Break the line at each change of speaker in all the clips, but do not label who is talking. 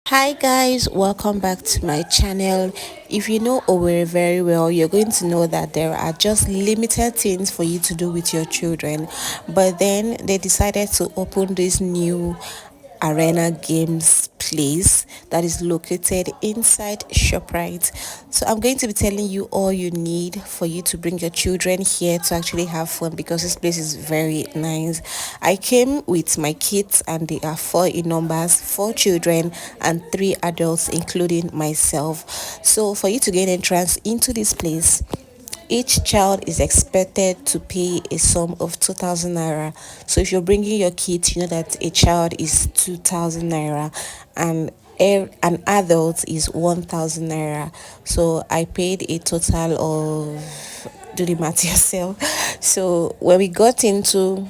Hi guys, welcome back to my channel. If you know Owerri very well, you're going to know that there are just limited things for you to do with your children. But then they decided to open this new arena games place that is located inside ShopRite. So I'm going to be telling you all you need for you to bring your children here to actually have fun, because this place is very nice. I came with my kids and they are four in numbers, four children and three adults including myself. So for you to gain entrance into this place, each child is expected to pay a sum of 2,000 naira. So if you're bringing your kids, you know that a child is 2,000 naira and an adult is 1,000 naira. So I paid a total of, do the math yourself. So when we got into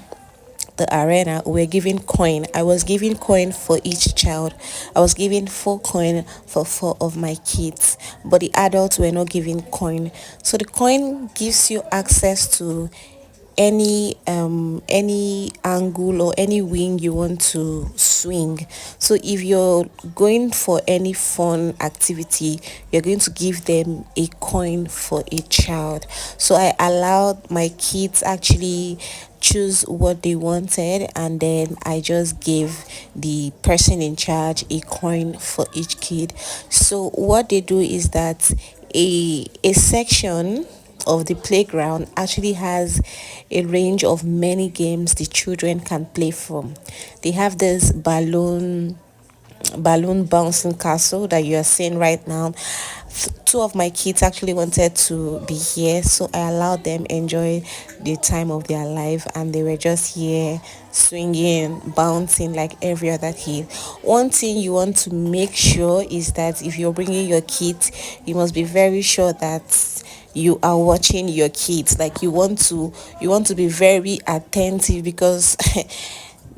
the arena, we're giving coin. I was giving coin for each child. I was giving 4 coin for four of my kids, but the adults were not giving coin. So the coin gives you access to any angle or any wing you want to swing. So if you're going for any fun activity, you're going to give them a coin for a child. So I allowed my kids actually choose what they wanted, and then I just gave the person in charge a coin for each kid. So what they do is that a section of the playground actually has a range of many games the children can play from. They have this balloon bouncing castle that you are seeing right now. Two of my kids actually wanted to be here, so I allowed them enjoy the time of their life, and they were just here swinging, bouncing like every other kid. One thing you want to make sure is that if you're bringing your kids, you must be very sure that you are watching your kids. Like you want to be very attentive, because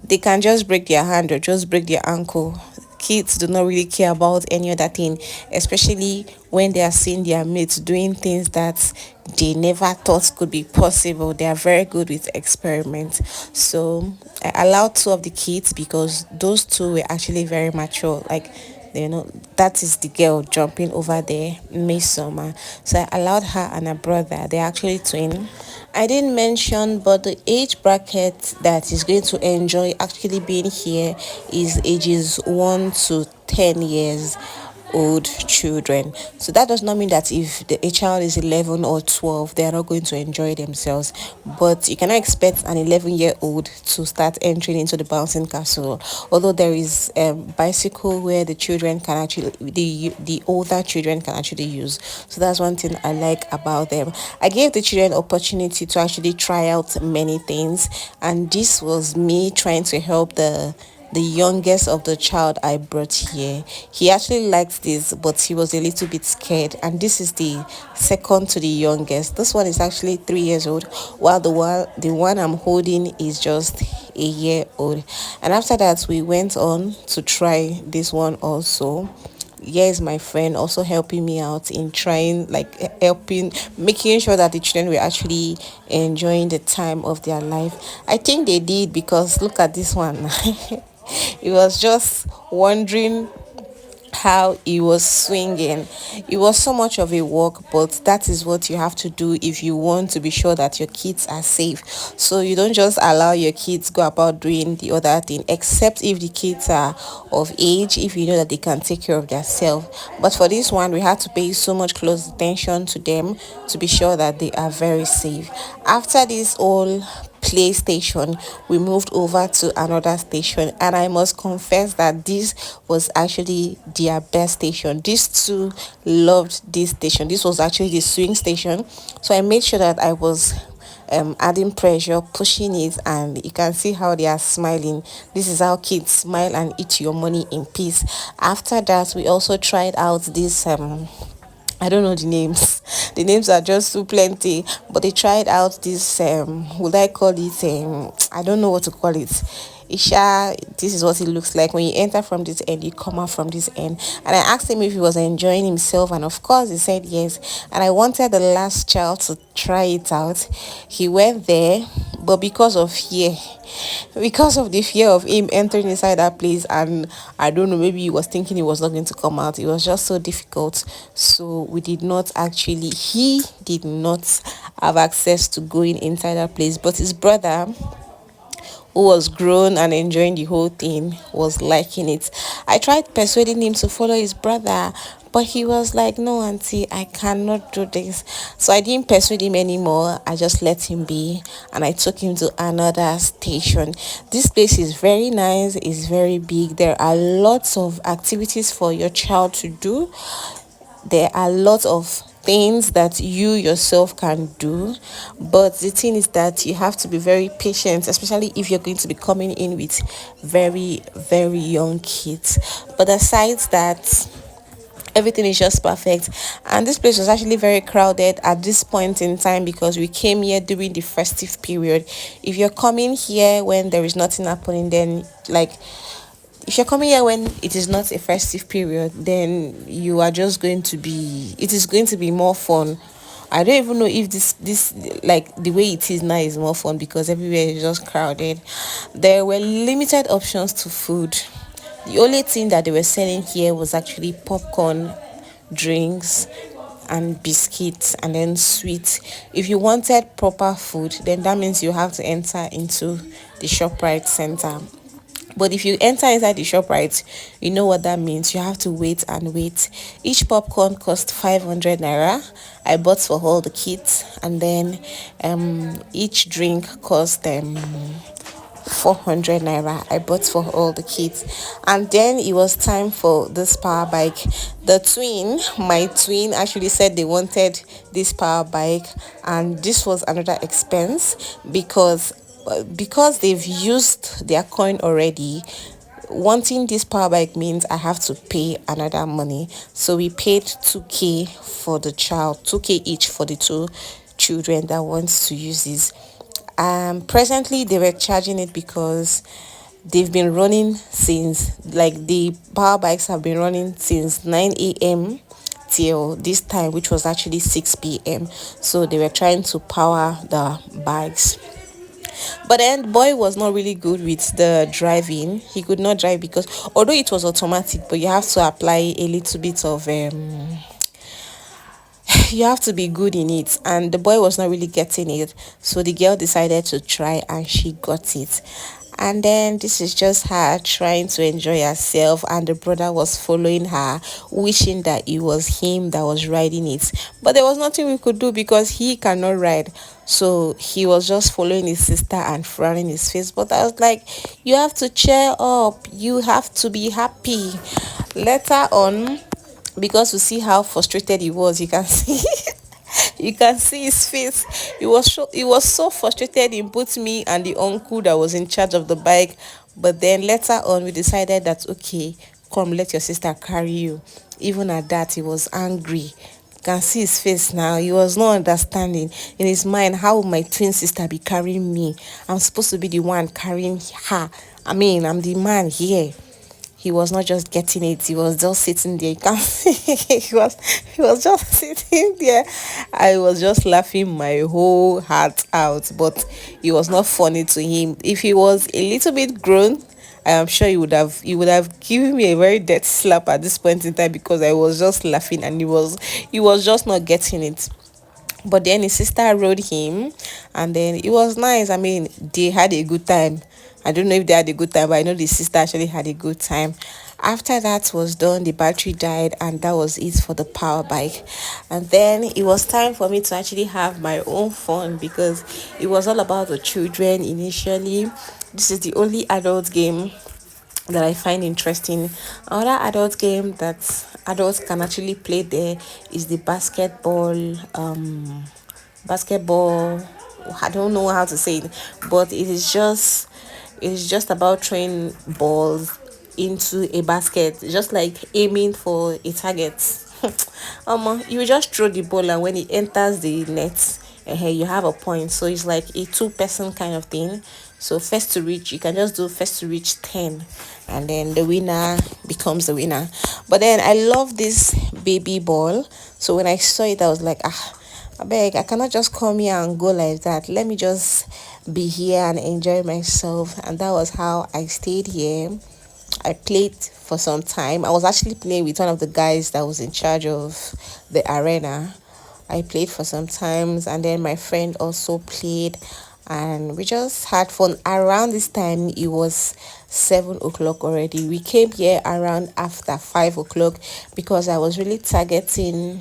they can just break their hand or just break their ankle. Kids do not really care about any other thing, especially when they are seeing their mates doing things that they never thought could be possible. They are very good with experiments. So I allowed two of the kids because those two were actually very mature. Like, that is the girl jumping over there, Miss Summer. So I allowed her and her brother. They're actually twin. I didn't mention, but the age bracket that is going to enjoy actually being here is ages 1 to 10 years old children. So that does not mean that if a child is 11 or 12, they are not going to enjoy themselves. But you cannot expect an 11-year-old to start entering into the bouncing castle. Although there is a bicycle where the children can actually, the older children can actually use. So that's one thing I like about them. I gave the children opportunity to actually try out many things, and this was me trying to help the youngest of the child I brought here. He actually liked this, but he was a little bit scared. And this is the second to the youngest. This one is actually 3 years old, while the one I'm holding is just a year old. And after that, we went on to try this one also. Here is my friend also helping me out in trying, like helping, making sure that the children were actually enjoying the time of their life. I think they did, because look at this one. It was just wondering how he was swinging. It was so much of a walk, but that is what you have to do if you want to be sure that your kids are safe. So you don't just allow your kids go about doing the other thing, except if the kids are of age, if you know that they can take care of themselves. But for this one, we had to pay so much close attention to them to be sure that they are very safe. After this all play station, we moved over to another station, and I must confess that this was actually their best station. These two loved this station. This was actually the swing station, so I made sure that I was adding pressure, pushing it, and you can see how they are smiling. This is how kids smile and eat your money in peace. After that, we also tried out this I don't know the names. The names are just too plenty. But they tried out this would I call it I don't know what to call it. Isha, this is what it looks like when you enter from this end, you come out from this end. And I asked him if he was enjoying himself, and of course he said yes. And I wanted the last child to try it out. He went there, but because of the fear of him entering inside that place, and I don't know, maybe he was thinking he was not going to come out. It was just so difficult. So we did not actually, he did not have access to going inside that place, but his brother, who was grown and enjoying the whole thing, was liking it. I tried persuading him to follow his brother, but he was like, no, auntie, I cannot do this. So I didn't persuade him anymore. I just let him be, and I took him to another station. This place is very nice, it's very big. There are lots of activities for your child to do. There are lots of things that you yourself can do, but the thing is that you have to be very patient, especially if you're going to be coming in with very young kids. But aside that, everything is just perfect. And this place was actually very crowded at this point in time because we came here during the festive period. If you're coming here when there is nothing happening, then like, if you're coming here when it is not a festive period, then you are just going to be, it is going to be more fun. I don't even know if this like the way it is now is more fun because everywhere is just crowded. There were limited options to food. The only thing that they were selling here was actually popcorn, drinks, and biscuits, and then sweets. If you wanted proper food, then that means you have to enter into the ShopRite center. But if you enter inside the shop, right, you know what that means. You have to wait and wait. Each popcorn cost 500 naira. I bought for all the kids, and then each drink cost 400 naira. I bought for all the kids. And then it was time for this power bike. My twin actually said they wanted this power bike, and this was another expense because they've used their coin already. Wanting this power bike means I have to pay another money. So we paid 2k for the child, 2k each for the two children that wants to use this. Presently they were charging it because they've been running since, like, the power bikes have been running since 9 a.m. till this time, which was actually 6 p.m. So they were trying to power the bikes. But then boy was not really good with the driving. He could not drive because although it was automatic, but you have to apply a little bit of you have to be good in it, and the boy was not really getting it. So the girl decided to try, and she got it. And then this is just her trying to enjoy herself, and the brother was following her, wishing that it was him that was riding it. But there was nothing we could do because he cannot ride. So he was just following his sister and frowning his face. But I was like, you have to cheer up, you have to be happy. Later on, because to see how frustrated he was, you can see you can see his face. He was so frustrated in both me and the uncle that was in charge of the bike. But then later on we decided that, okay, come, let your sister carry you. Even at that, he was angry. You can see his face now. He was not understanding. In his mind, how would my twin sister be carrying me? I'm supposed to be the one carrying her. I mean, I'm the man here. He was not just getting it, he was just sitting there. You can see he was just sitting there. I was just laughing my whole heart out, but it was not funny to him. If he was a little bit grown, I am sure he would have given me a very death slap at this point in time, because I was just laughing, and he was just not getting it. But then his sister rode him, and then it was nice. I mean, they had a good time. I don't know if they had a good time, but I know the sister actually had a good time. After that was done, the battery died, and that was it for the power bike. And then it was time for me to actually have my own fun, because it was all about the children initially. This is the only adult game that I find interesting. Another adult game that adults can actually play there is the basketball. I don't know how to say it, but it is just about throwing balls into a basket, just like aiming for a target. You just throw the ball, and when it enters the net, you have a point. So it's like a two-person kind of thing. So first to reach, you can just do first to reach 10, and then the winner becomes the winner. But then I love this baby ball. So when I saw it, I was like, I beg, I cannot just come here and go like that. Let me just be here and enjoy myself. And that was how I stayed here. I played for some time. I was actually playing with one of the guys that was in charge of the arena. I played for some times, and then my friend also played, and we just had fun. Around this time, it was 7 o'clock already. We came here around after 5 o'clock because I was really targeting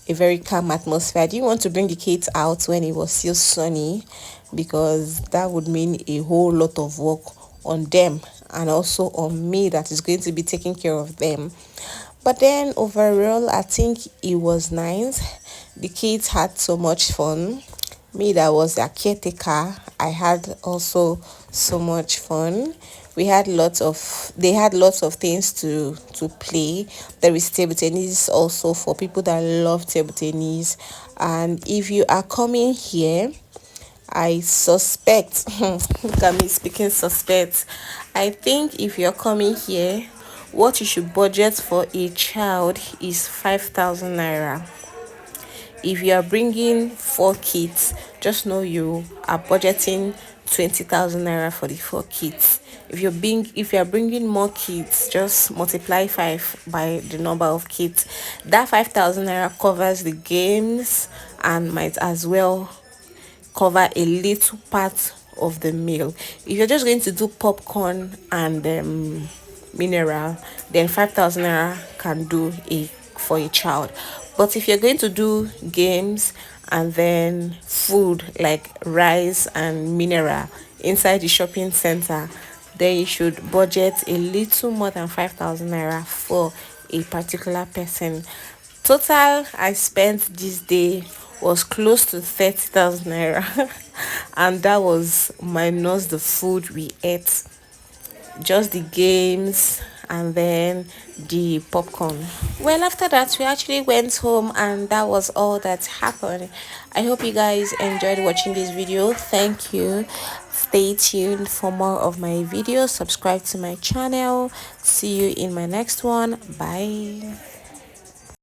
a very calm atmosphere. I didn't want to bring the kids out when it was still sunny, because that would mean a whole lot of work on them and also on me that is going to be taking care of them. But then overall, I think it was nice. The kids had so much fun. Me that was a caretaker, I had also so much fun. They had lots of things to play. There is table tennis also for people that love table tennis. And if you are coming here, I suspect, look at me speaking suspect. I think if you're coming here, what you should budget for a child is 5,000 naira. If you are bringing 4 kids, just know you are budgeting 20,000 naira for the 4 kids. If you are bringing more kids, just multiply 5 by the number of kids. That 5,000 naira covers the games and might as well cover a little part of the meal. If you're just going to do popcorn and mineral, then 5,000 naira can do a for a child. But if you're going to do games and then food like rice and mineral inside the shopping center, then you should budget a little more than 5,000 naira for a particular person. Total I spent this day was close to 30,000 naira, and that was minus the food we ate, just the games and then the popcorn. Well, after that, we actually went home, and that was all that happened. I hope you guys enjoyed watching this video. Thank you. Stay tuned for more of my videos. Subscribe to my channel. See you in my next one. Bye.